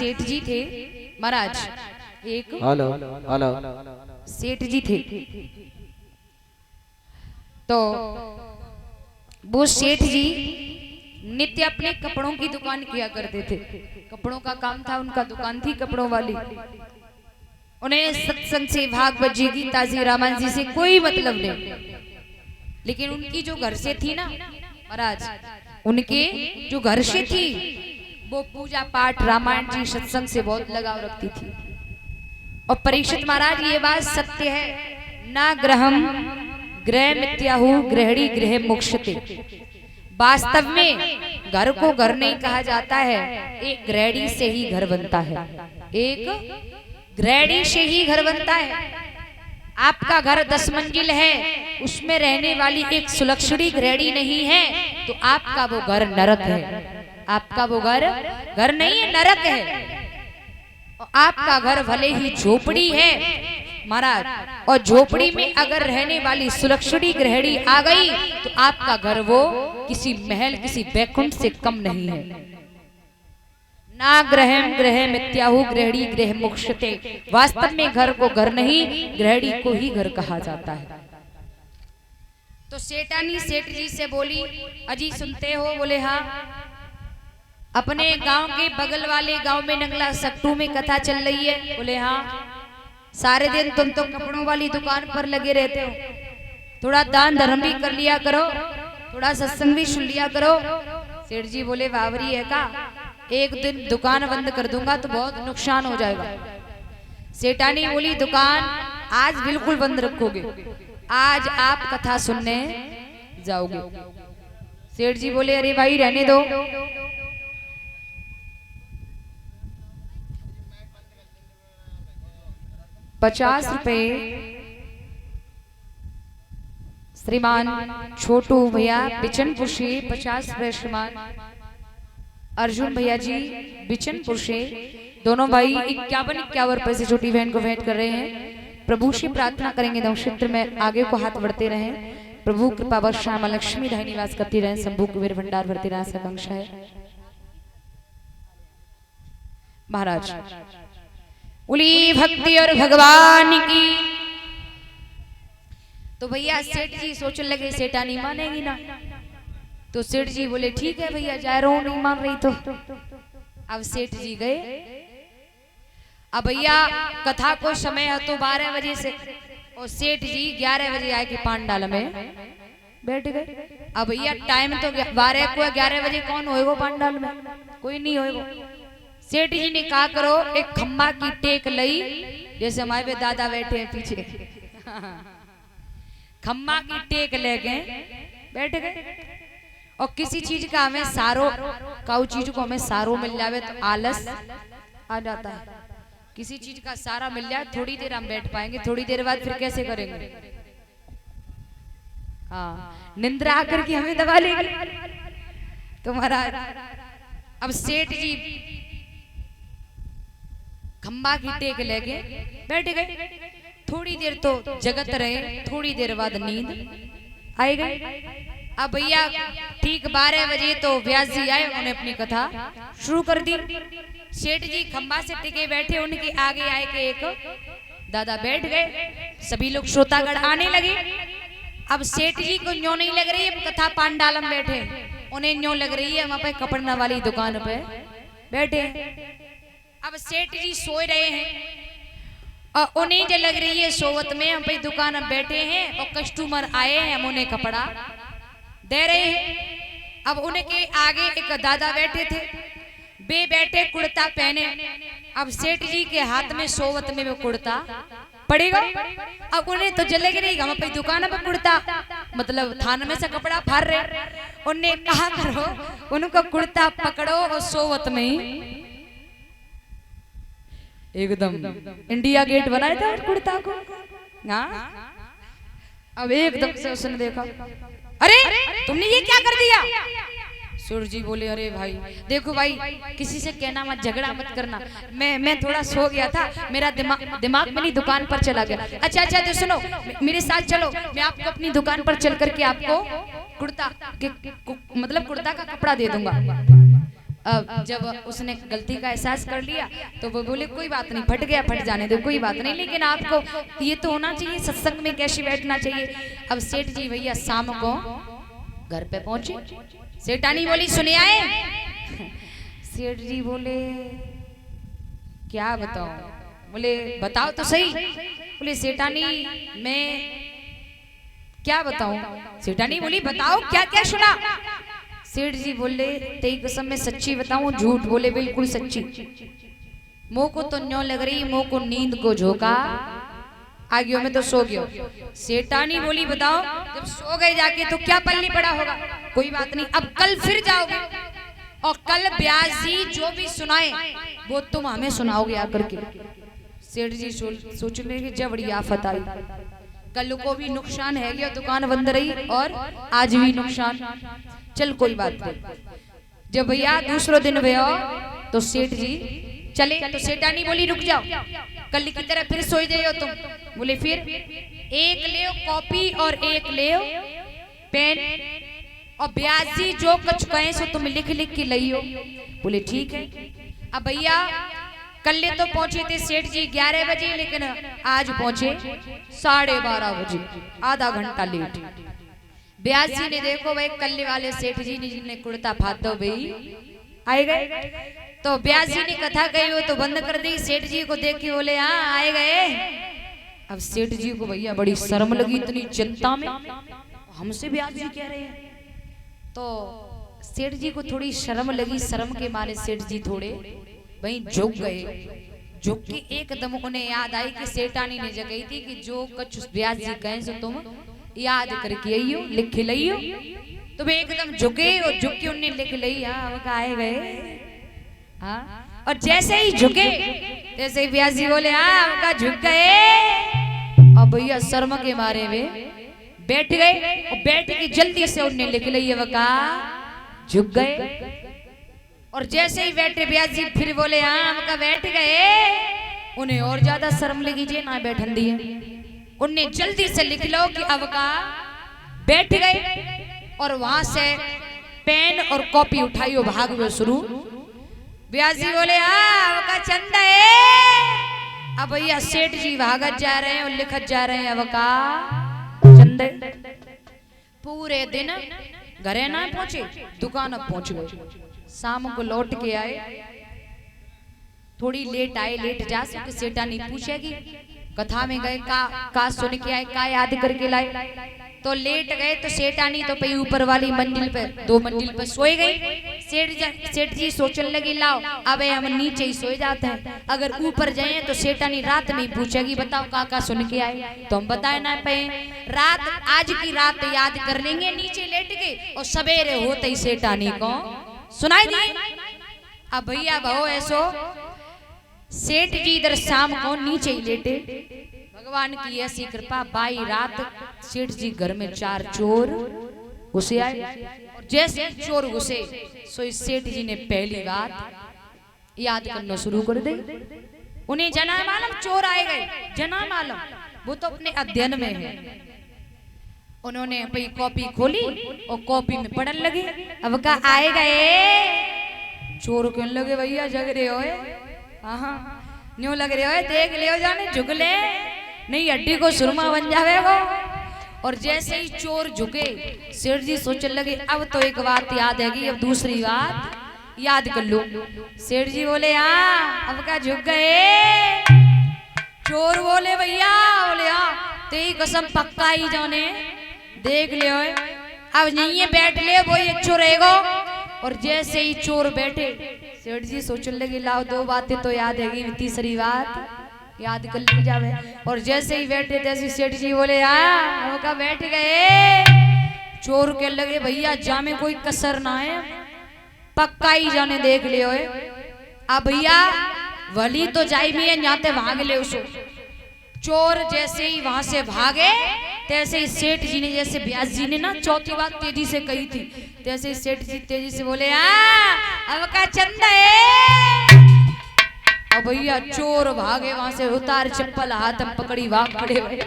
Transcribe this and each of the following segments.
सेठ जी थे महाराज, एक हेलो हेलो सेठ जी थे। तो वो सेठ जी नित्य अपने कपड़ों की दुकान किया करते थे। कपड़ों का काम था उनका, दुकान थी कपड़ों वाली। उन्हें सत्संग से, भागवत जी, गीता जी, रामायण जी से कोई मतलब नहीं। लेकिन उनकी जो घर से थी ना महाराज, उनके जो घर से थी वो पूजा पाठ, रामायण जी, सत्संग से बहुत लगाव रखती थी। और परीक्षित महाराज ये बात सत्य है, ना ग्रहम गृह मिथ्याहु गृहणी गृह मोक्षते। वास्तव में घर को घर नहीं कहा जाता है, एक गृहणी से ही घर बनता है। एक गृहणी से ही घर बनता है। आपका घर 10 मंजिल है, उसमें रहने वाली एक सुलक्षणी गृहणी नहीं है तो आपका वो घर नरक है। आपका वो घर नहीं है, नरक है। और आपका घर भले ही झोपड़ी है महाराज, और झोपड़ी में अगर रहने वाली सुलक्षणी गृहणी आ गई तो आपका घर वो किसी महल, किसी वैकुंठ से कम नहीं है। ना ग्रहम गृह मिथ्याहु गृहणी गृह मोक्षते। वास्तव में घर को घर नहीं, गृहणी को ही घर कहा जाता है। तो सेठानी सेठ जी से बोली, अजी सुनते हो? बोले हाँ। अपने गांव के बगल वाले गांव में नंगला सट्टू में कथा चल रही है। बोले हाँ। सारे दिन तुम तो कपड़ों वाली दुकान पर लगे रहते हो, थोड़ा दान धर्म भी कर लिया करो, थोड़ा सत्संग भी सुन लिया करो। सेठ जी बोले बावरी है का, एक दिन दुकान बंद कर दूंगा तो बहुत नुकसान हो जाएगा। सेठानी बोली दुकान आज बिल्कुल बंद रखोगे, आज आप कथा सुनने जाओगे। सेठ जी बोले अरे भाई रहने दो। 50 रुपए श्रीमान छोटू भैया बिचनपुर से, 50 रुपए श्रीमान अर्जुन भैया जी बिचनपुर से। दोनों भाई 51 रुपए से छोटी बहन को भेंट कर रहे हैं। प्रभु से प्रार्थना करेंगे नव क्षेत्र में आगे को हाथ बढ़ते रहे, प्रभु कृपा वर्षा मां लक्ष्मी धाई निवास करती रहे, शंभु कुबेर भंडार भरते रहे, सकांक्षा है महाराज। बोली भक्ति और भगवान की। तो भैया सेठ जी सोचने लगे सेठानी मानेगी ना, तो सेठ जी बोले ठीक है भैया जा रहा हूं, नहीं मान रही तो। अब सेठ जी गए। अब भैया कथा को समय है तो 12 बजे से, और सेठ जी 11 बजे आए कि पांडाल में बैठ गए। अब भैया टाइम तो 12 को 11 बजे कौन होएगा पांडाल में, कोई नहीं होएगा। सेठ जी ने कहा करो एक खम्बा की टेक लई, जैसे हमारे पे दादा बैठे हैं पीछे, खम्बा की टेक लेके बैठ गए। और किसी चीज का हमें सारो, काउ चीज को हमें सारो मिल जावे तो आलस आ जाता है। किसी चीज का सारा मिल जाए थोड़ी देर हम बैठ पाएंगे, थोड़ी देर बाद फिर कैसे करेंगे। हाँ निंद्रा आकर के हमें दबा लेगी। तो महाराज अब सेठ जी खंबा की टेक लेके बैठ गए। थोड़ी देर तो जगत रहे, थोड़ी देर बाद नींद आई गई। अब भैया ठीक 12 बजे तो व्यास जी आए, उन्होंने अपनी कथा शुरू कर दी। सेठ जी खंबा से टिके बैठे, उनके आगे आए के एक दादा बैठ गए। सभी लोग श्रोतागण आने लगे। अब सेठ जी को न्यों नहीं लग रही है कथा पांडाल में बैठे, उन्हें न्यों लग रही है वहां पे कपड़ना वाली दुकान पे बैठे। अब सेठ जी सो रहे हैं और उन्हें जो लग रही है सोवत में हम पे दुकान में बैठे हैं और कस्टमर आए हैं, हम उन्हें कपड़ा दे रहे हैं। अब उनके आगे एक दादा बैठे थे, वे बैठे कुर्ता पहने। अब सेठ जी के हाथ में सोवत में वो कुर्ता पड़ेगा। अब उन्हें तो जलेगी नहीं, हम अपनी दुकान पर कुर्ता मतलब थान में से कपड़ा फाड़ रहे। उन्हें कहा करो उनको कुर्ता पकड़ो और सोवत में ही एकदम इंडिया गेट बनाया था कुर्ता को। हाँ अब एकदम से उसने देखा, अरे तुमने ये क्या कर दिया। सूर्य जी बोले अरे भाई देखो भाई किसी से कहना मत, झगड़ा मत करना, मैं थोड़ा सो गया था, मेरा दिमाग मेरी दुकान पर चला गया। अच्छा अच्छा तो सुनो मेरे साथ चलो, मैं आपको अपनी दुकान पर चल करके आपको कुर्ता मतलब कुर्ता का कपड़ा दे दूंगा। अब जब उसने गलती का एहसास कर लिया तो वो बोले कोई बात नहीं, फट गया फट जाने दो, कोई बात नहीं, लेकिन आपको ये तो होना चाहिए सत्संग में कैसे बैठना चाहिए। अब सेठ जी भैया शाम को घर पे पहुंचे, सेठानी बोली सुने आए। सेठ जी बोले क्या बताओ, बोले बताओ तो सही। बोले सेठानी मैं क्या बताऊं। सेठानी बोली बताओ क्या क्या सुना। सेठ जी बोले तेरी कसम में सच्ची बताऊं झूठ। बोले बिल्कुल सच्ची। मुंह को तो न्यों लग रही, मुंह को नींद को झोंका आ गयो, मैं तो सो गयो। सेठानी बोली बताओ जब सो गए जाके तो क्या पल्ली पड़ा होगा। कोई बात नहीं, अब कल फिर जाओगे और कल ब्याज जी जो भी सुनाए वो तुम हमें सुनाओगे आकर के। सेठ जी सोच रहे कि जब बड़ी आफत आई, कल को भी नुकसान है गया, दुकान बंद रही और आज भी नुकसान। चल कोई बात नहीं। जब भैया दूसरो दिन भैया तो सेठ जी चले तो सेठानी बोली रुक जाओ, कल की तरह फिर सोई जाओ तुम। बोले फिर एक ले कॉपी और एक ले पेन और ब्याज जी जो कुछ कहे सो तुम लिख लिख के लइयो। बोले ठीक है। अब भैया कल तो पहुंचे थे सेठ जी 11 बजे, लेकिन आज पहुंचे 12:30 बजे, आधा घंटा लेट। ब्याज जी ने देखो भाई कल्ले वाले सेठ जी ने कुर्ता फाड़ दो भाई आए गए। तो ब्याज जी ने कथा कही वो तो बंद कर दी। सेठ जी को देख के बोले हाँ आए गए। अब सेठ जी को भैया बड़ी शर्म लगी, इतनी चिंता में हमसे ब्याज जी कह रहे हैं। तो सेठ जी को थोड़ी शर्म लगी, शर्म के मारे सेठ जी थोड़े वहीं झुक गए। झुक के एकदम उन्हें याद आई कि सेठानी ने जगई थी कि जो कुछ ब्याज जी कहें सो तुम याद करके आइयो, लिख लइयो। तुम एकदम झुके और झुक के उन्हें लिख लई। हाँ आए गए। हाँ और जैसे ही झुके जैसे ही ब्याज जी बोले हाँ उनका झुक गए। और भैया शर्म के मारे वे बैठ गए और बैठ के जल्दी से उन्हें लिख लई वका झुक गए। और जैसे ही बैठे ब्याज जी फिर बोले हाँ हमका बैठ गए। उन्हें और ज्यादा शर्म लगी जे ना बैठन दिए। उन्हें जल्दी से लिख लो कि अब का बैठ गए और वहां से पेन और कॉपी उठाई और भाग गए शुरू। ब्याज जी बोले हाँ अब का चंदा है। अब भैया सेठ जी भागत जा रहे हैं और लिखत जा रहे हैं अब का चंदे। पूरे दिन घरे ना पहुंचे, दुकान अब पहुंच गए। शाम को लौट के आए, थोड़ी लेट आए, लेट जा सके सेठानी पूछेगी कथा में गए का सुन के आए, का याद करके लाए। तो लेट गए तो सेठानी तो पे ऊपर वाली मंजिल पे 2 मंजिल पे सोई गई। सेठ जी सोचने लगे लाओ अब हम नीचे ही सोए जाते हैं, अगर ऊपर जाए तो सेठानी रात में पूछेगी बताओ का सुन के आए, तो हम बताए ना पे। रात आज की रात याद कर लेंगे नीचे लेट के और सवेरे होते ही सेठानी को सुनाई दिए। अब भैया बहु ऐसो सेठ जी इधर शाम को नीचे ही लेटे। भगवान की ऐसी कृपा बाई रात सेठ जी घर में 4 चोर घुसे आए। और जैसे चोर घुसे सो सेठ जी ने पहली बात याद करना शुरू कर दी। उन्हें जना मालूम चोर आए गए, जना मालूम, वो तो अपने अध्ययन में है। उन्होंने अपनी कॉपी खोली और कॉपी में पढ़ने लगे। अब का आए गए। चोर कहने लगे भैया जग रहे हो, हाँ न्यू लग रहे हो, देख ले जाने झुक ले नहीं हड्डी को सुरमा बन जाएगा। और जैसे ही चोर झुके सेठ जी सोचने लगे अब तो एक बात याद है कि अब दूसरी बात याद कर लो। सेठ जी बोले हाँ अब का झुक गए। चोर बोले भैया, बोले हाँ तेरी कसम पक्का ही जाने देख ले अब यहीं बैठ ले वो एक चोर रहेगा। और जैसे ही चोर बैठे सेठ जी सोचने लगे लाओ 2 बातें तो याद है, तीसरी बात याद कर ली जावे। और जैसे ही बैठे तैसे सेठ जी बोले हाँ का बैठ गए। चोर के लगे भैया जा में कोई कसर ना है, पक्का ही जाने देख ले। अब भैया वली तो जाई भी है जाते भाग ले उसो। चोर जैसे ही वहां से भागे तैसे ही सेठ जी ने, जैसे ब्याज जी ने ना चौथी बात तेजी से कही थी, तैसे ही सेठ जी तेजी से बोले अब का चंदा है। अब भैया चोर भागे वहां से, उतार चप्पल हाथ में पकड़ी भाग खड़े हुए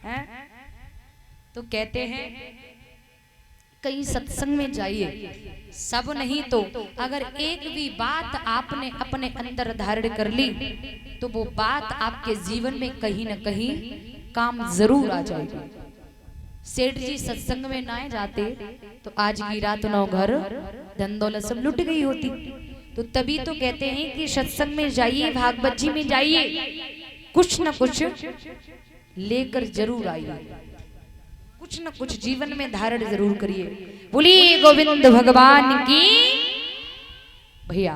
हैं। तो कहते हैं कहीं सत्संग में जाइए, सब नहीं तो अगर एक भी बात आपने अपने अंदर धारण कर ली तो वो बात आपके जीवन में कहीं न कहीं काम जरूर आ जाएगी। सेठ जी सत्संग में ना जाते तो आज की रात 9 घर धन दौलत सब लुट गई होती। तो तभी तो कहते हैं कि सत्संग में जाइए, भागवत जी में जाइए, कुछ न कुछ लेकर जरूर आइए, कुछ न कुछ जीवन में धारण जरूर करिए। बोलिए गोविंद भगवान की भैया।